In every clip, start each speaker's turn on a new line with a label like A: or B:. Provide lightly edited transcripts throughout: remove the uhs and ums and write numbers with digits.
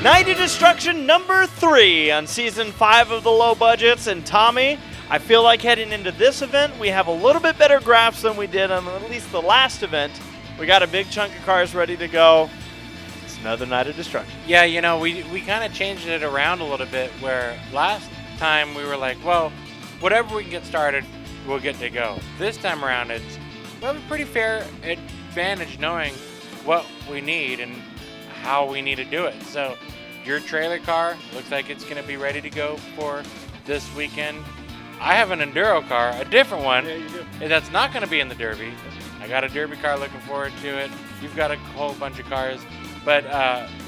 A: Night of Destruction number 3 on Season 5 of the Low Budgets. And Tommy, I feel like heading into this event, we have a little bit better graphs than we did on at least the last event. We got a big chunk of cars ready to go. It's another Night of Destruction.
B: Yeah, you know, we kind of changed it around a little bit, where last time we were like, well, whatever we can get started, we'll get to go. This time around, we have a pretty fair advantage knowing what we need and how we need to do it. So your trailer car looks like it's going to be ready to go for this weekend. I have an Enduro car, a different one.
A: Yeah, you do.
B: That's not going to be in the Derby. I got a Derby car, looking forward to it. You've got a whole bunch of cars. But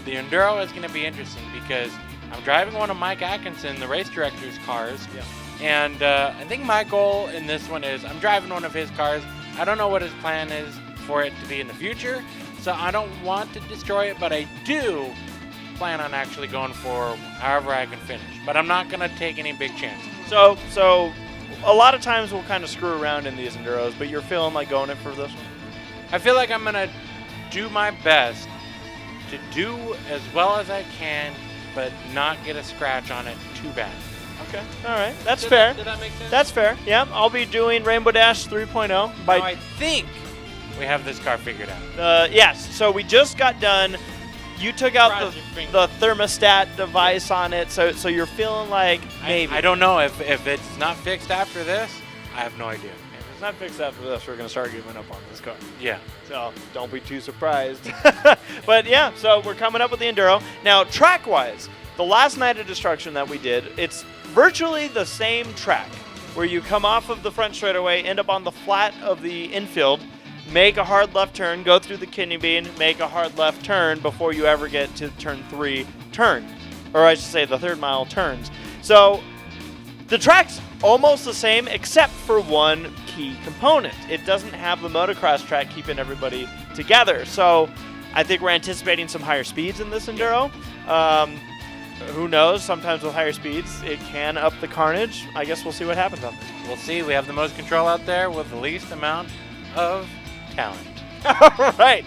B: the Enduro is going to be interesting because I'm driving one of Mike Atkinson, the race director's cars.
A: Yeah.
B: And I think my goal in this one is I'm driving one of his cars. I don't know what his plan is for it to be in the future, so I don't want to destroy it, but I do plan on actually going for however I can finish. But I'm not going to take any big chances.
A: So a lot of times we'll kind of screw around in these Enduros, but you're feeling like going in for this one?
B: I feel like I'm going to do my best to do as well as I can, but not get a scratch on it too bad.
A: Okay, all right, that's fair.
B: Did that make sense?
A: That's fair, yeah. I'll be doing Rainbow Dash 3.0.
B: I think we have this car figured out.
A: Yes, so we just got done. You took out the thermostat device on it, so you're feeling like maybe.
B: I don't know. If it's not fixed after this, I have no idea.
A: If it's not fixed after this, we're going to start giving up on this car.
B: Yeah.
A: So don't be too surprised. But yeah, so we're coming up with the Enduro. Now, track-wise, the last Night of Destruction that we did, it's virtually the same track where you come off of the front straightaway, end up on the flat of the infield, make a hard left turn, go through the kidney bean, make a hard left turn before you ever get to turn 3 turn. Or I should say the third mile turns. So the track's almost the same except for one key component. It doesn't have the motocross track keeping everybody together. So I think we're anticipating some higher speeds in this Enduro. Who knows? Sometimes with higher speeds, it can up the carnage. I guess we'll see what happens on this.
B: We'll see. We have the most control out there with the least amount of talent.
A: All right.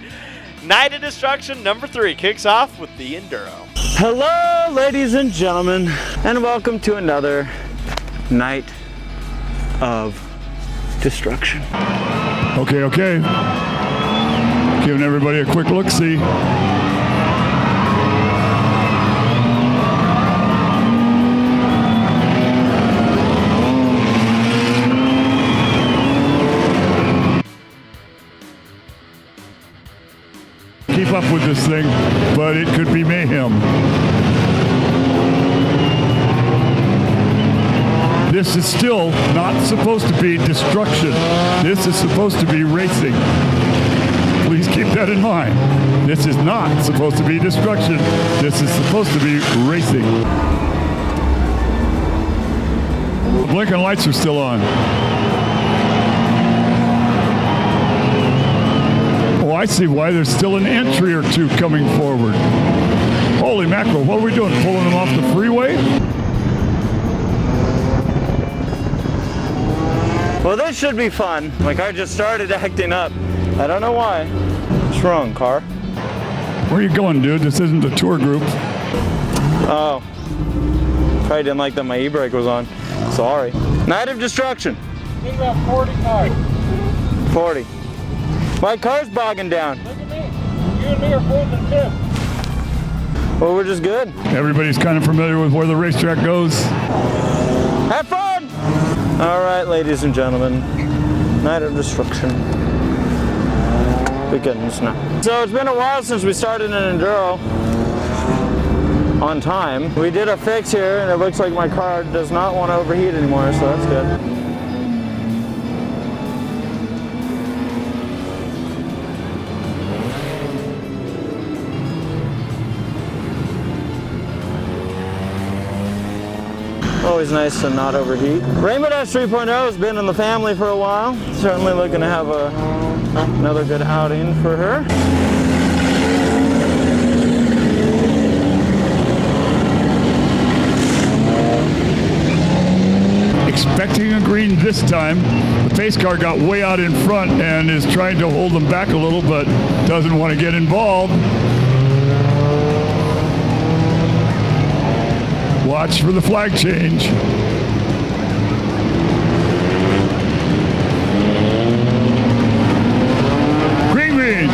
A: Night of Destruction number 3 kicks off with the Enduro.
C: Hello, ladies and gentlemen, and welcome to another Night of Destruction.
D: Okay. Giving everybody a quick look-see. Keep up with this thing, but it could be mayhem. This is still not supposed to be destruction. This is supposed to be racing. Please keep that in mind. This is not supposed to be destruction. This is supposed to be racing. The blinking lights are still on. Oh, I see why there's still an entry or two coming forward. Holy mackerel, what are we doing? Pulling them off the freeway?
C: Well, this should be fun. My car just started acting up. I don't know why. What's wrong, car?
D: Where are you going, dude? This isn't a tour group.
C: Oh. Probably didn't like that my e-brake was on. Sorry. Night of Destruction.
B: I think about 40 cars.
C: 40. My car's bogging down.
B: Look at me. You and me are fourth and fifth.
C: Well, we're just good.
D: Everybody's kind of familiar with where the racetrack goes.
C: Have fun! All right, ladies and gentlemen. Night of Destruction begins now. So it's been a while since we started an Enduro on time. We did a fix here, and it looks like my car does not want to overheat anymore, so that's good. Always nice to not overheat. Rainbow Dash 3.0 has been in the family for a while. Certainly looking to have another good outing for her.
D: Expecting a green this time. The pace car got way out in front and is trying to hold them back a little, but doesn't want to get involved. Watch for the flag change. Green.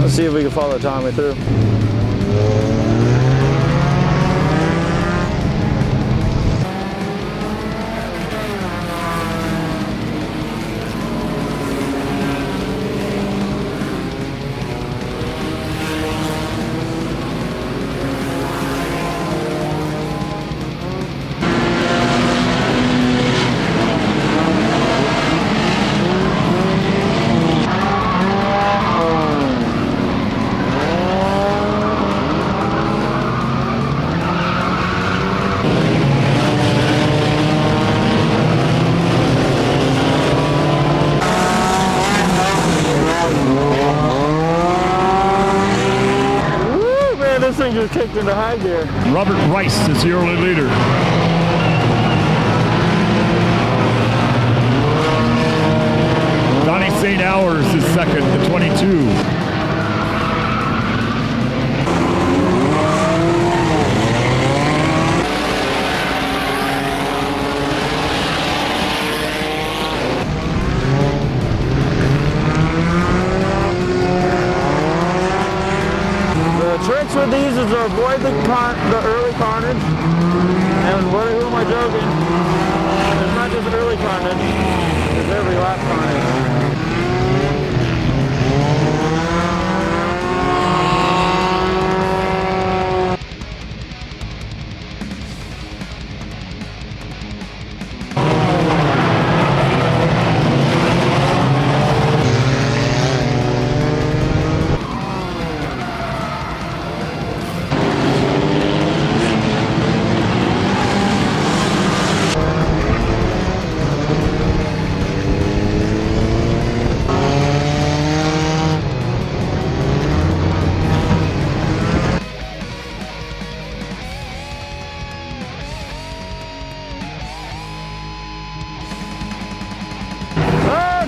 C: Let's see if we can follow Tommy through. This thing just kicked into high gear.
D: Robert Rice is the early leader. Donnie St. Hours is second, the 22.
C: Tricks with these is to avoid the early carnage. And who am I joking? It's not just early carnage, it's every lap carnage.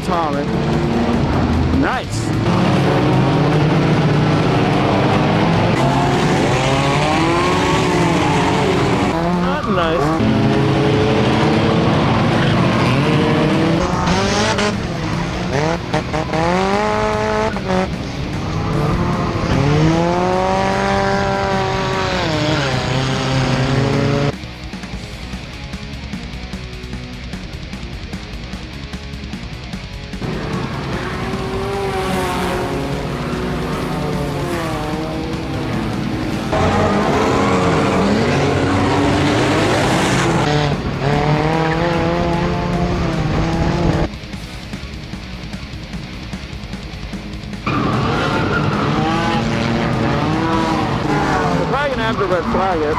C: Tommy. Nice. Not nice. Have to red flag it.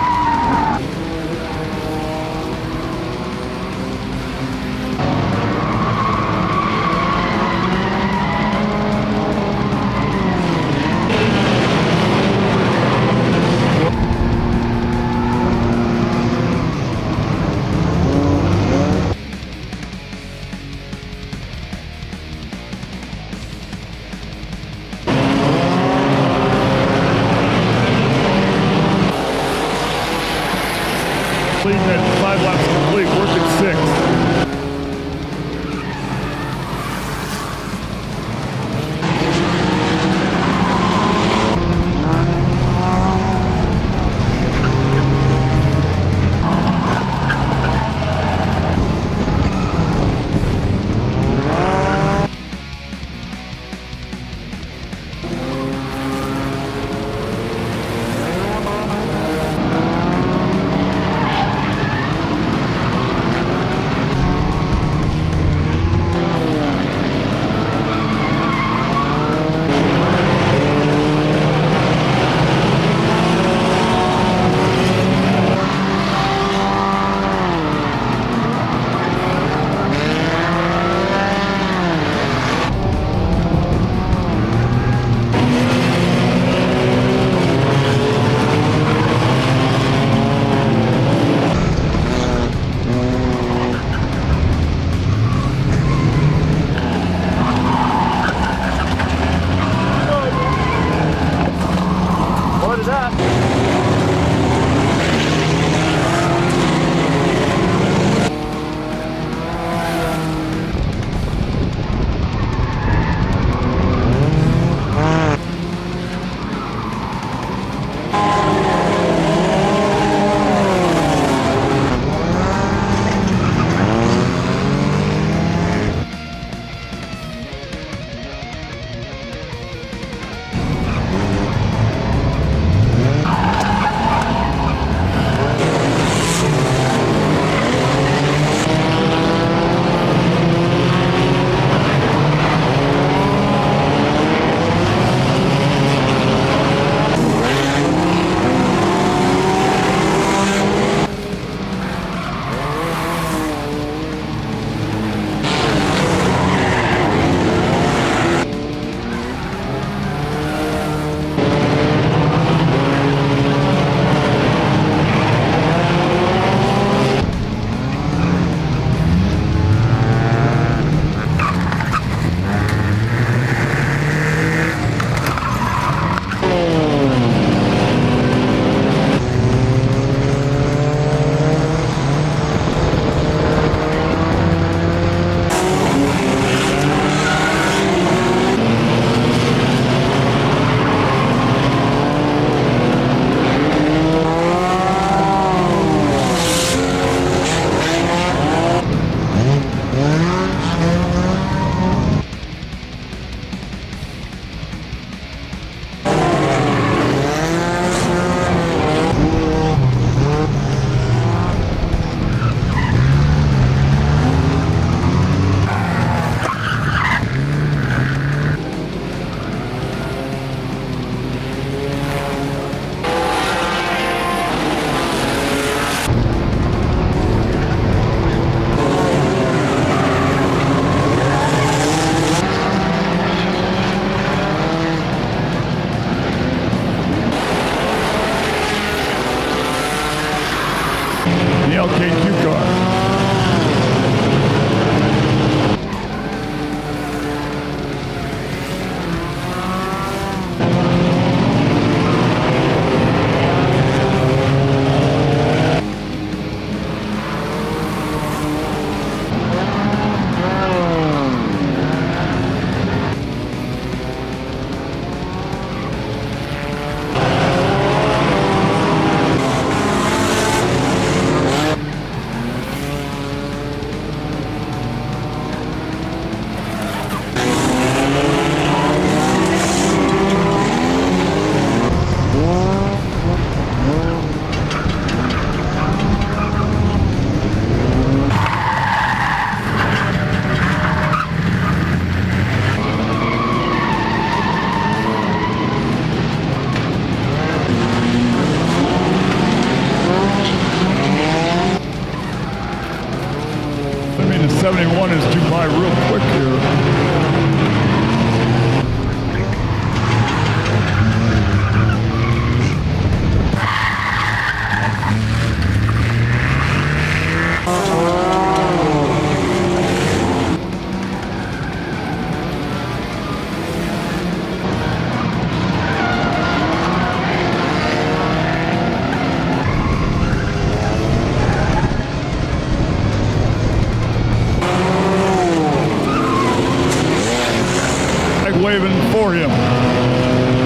D: before him.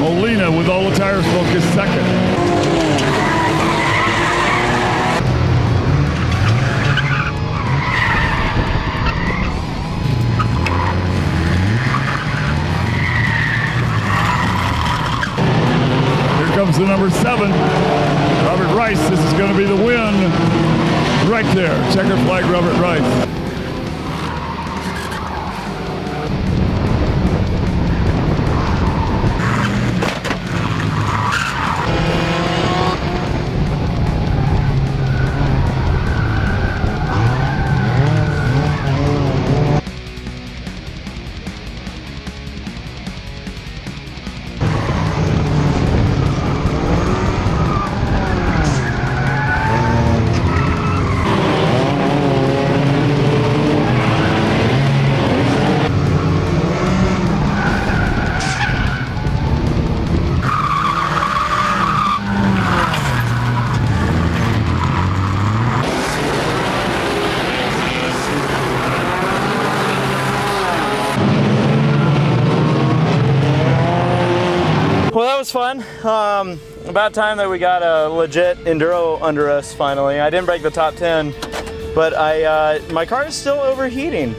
D: Molina with all the tire smoke is second. Comes the number 7, Robert Rice. This is going to be the win right there. Checker flag, Robert Rice.
C: Well, that was fun. About time that we got a legit enduro under us finally. I didn't break the top 10, but my car is still overheating.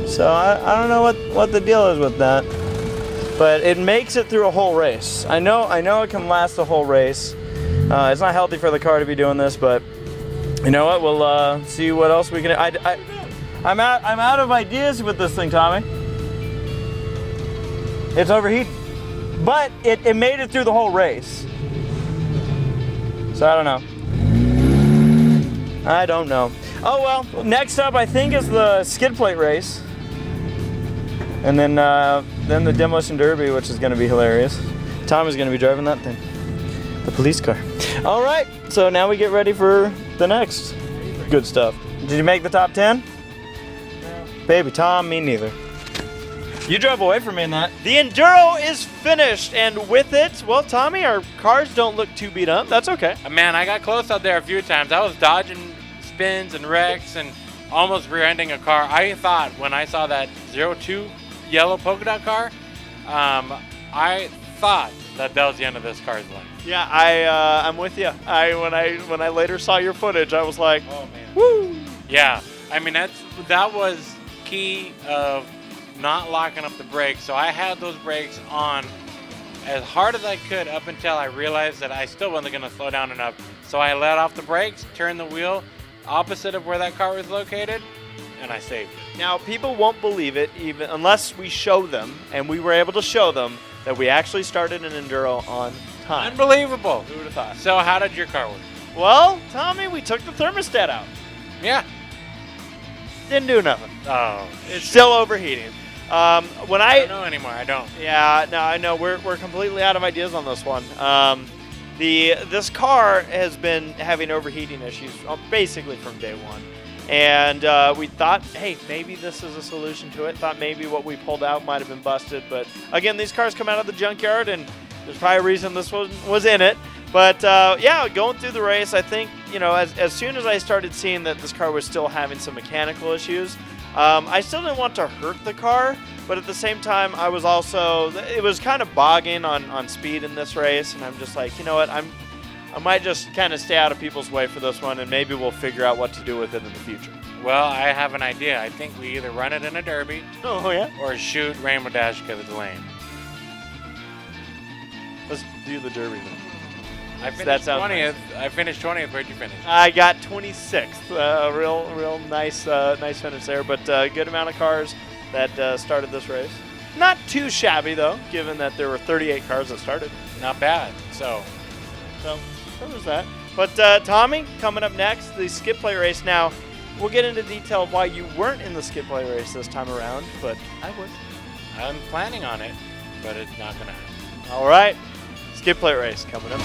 C: So I don't know what the deal is with that. But it makes it through a whole race. I know it can last the whole race. It's not healthy for the car to be doing this, but you know what? We'll see what else we can. I'm out of ideas with this thing, Tommy. It's overheating. But it made it through the whole race. So I don't know. Oh well, next up I think is the skid plate race. And then the Demolition Derby, which is gonna be hilarious. Tommy's gonna be driving that thing. The police car. All right, so now we get ready for the next good stuff. Did you make the top 10? No. Baby Tom, me neither. You drove away from me in that.
A: The Enduro is finished, and with it, well, Tommy, our cars don't look too beat up. That's okay.
B: Man, I got close out there a few times. I was dodging spins and wrecks and almost rear-ending a car. I thought when I saw that 02 yellow polka dot car, I thought that was the end of this car's life.
A: Yeah, I'm with you. When I later saw your footage, I was like,
B: oh man,
A: woo!
B: Yeah, I mean that was key of not locking up the brakes. So I had those brakes on as hard as I could up until I realized that I still wasn't going to slow down enough. So I let off the brakes, turned the wheel opposite of where that car was located, and I saved it.
A: Now, people won't believe it even unless we show them, and we were able to show them that we actually started an Enduro on time.
B: Unbelievable.
A: Who would have thought?
B: So how did your car work?
A: Well, Tommy, we took the thermostat out.
B: Yeah.
A: Didn't do nothing.
B: Oh.
A: It's still overheating.
B: I don't know anymore. I don't.
A: Yeah, no, I know. We're completely out of ideas on this one. This car has been having overheating issues basically from day one. And we thought, hey, maybe this is a solution to it. Thought maybe what we pulled out might have been busted. But again, these cars come out of the junkyard, and there's probably a reason this one was in it. But yeah, going through the race, I think, as soon as I started seeing that this car was still having some mechanical issues, I still didn't want to hurt the car, but at the same time, it was kind of bogging on speed in this race, and I'm just like, you know what, I might just kind of stay out of people's way for this one, and maybe we'll figure out what to do with it in the future.
B: Well, I have an idea. I think we either run it in a derby
A: Oh, yeah?
B: or shoot Rainbow Dash because it's lame.
A: Let's do the derby then.
B: I finished
A: That sounds
B: 20th.
A: nice.
B: I finished 20th. Where'd you finish?
A: I got 26th. Real nice finish there, but good amount of cars that started this race. Not too shabby, though, given that there were 38 cars that started.
B: Not bad. So
A: There was that. But Tommy, coming up next, the skid plate race. Now, we'll get into detail of why you weren't in the skid plate race this time around, but I was.
B: I'm planning on it, but it's not going to happen.
A: All right, skid plate race coming up.